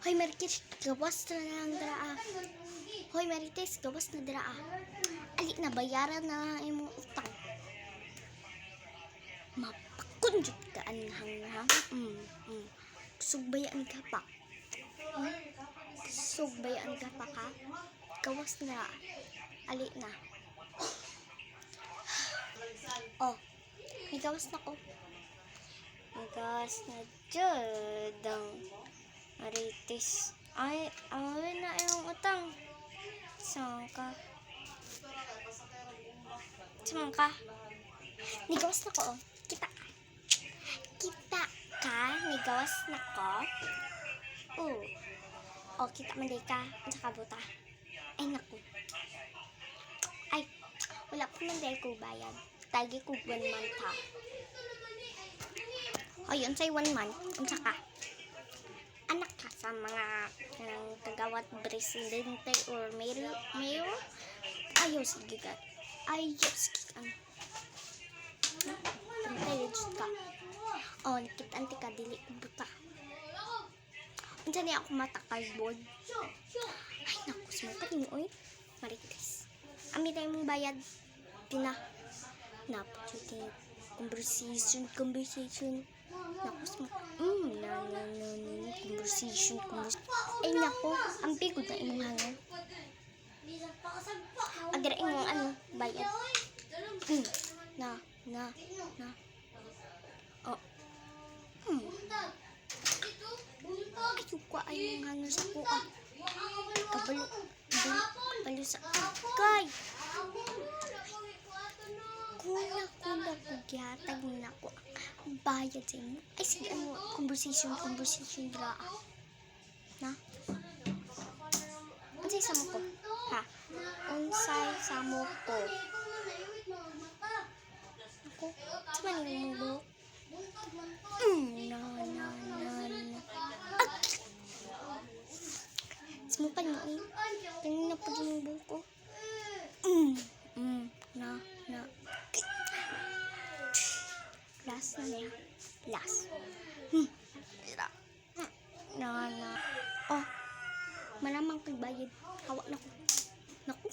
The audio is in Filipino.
Hoy Marites, gawas na lang draa. Hoy Marites, gawas na draa. Ali na bayaran na imong utang. Mapakunjud ka anhang. Sugbayaan ka pa. Sugbayaan ka pa ka. Gawas na. Ali na. Oh, may gawas na ko. May gawas na dyan. Marites. Ay, awin na yung utang. Saan ka? Nigawas na ko, oh. Kita ka. Kita ka? Nigawas na ko? Oh, kita man day ka. Ang saka buta. Ay, naku. Ay, wala po man day ko bayad. Tagi ko 1 month ha. O, yun sa'y 1 month. Ang saka. Anak ka sa mga kagawat presidente or mayor. Ayaw sige ka. Intelligent ka. Oh, nakita ka, dili ko buta. Unsa niya ako matakal board. Ay, naku, smart ka din, oy. Marites. Ami tayo mong bayad. Naputin. Conversation. Naku, smart. Conversation. Ay, naku, ang bigod na imong hangin. Agara imong bayad. Na. Oh. Ayaw ko ay mga hangin sa kuha. Kabalo sa agay. Kuna ko gihatag na ko ang bayad sa inyo. Ay, sige, conversation dra. Na? Unsay sa mo ko? Ha? Unsay sa mo ko? Ako? Sa maning mo buhok? Sumukan mo eh. Tingin na po yung buhok ko. Na. Last na niya. Last. Na. Oh. Malamang kagbayad. Hawak na ko. Naku.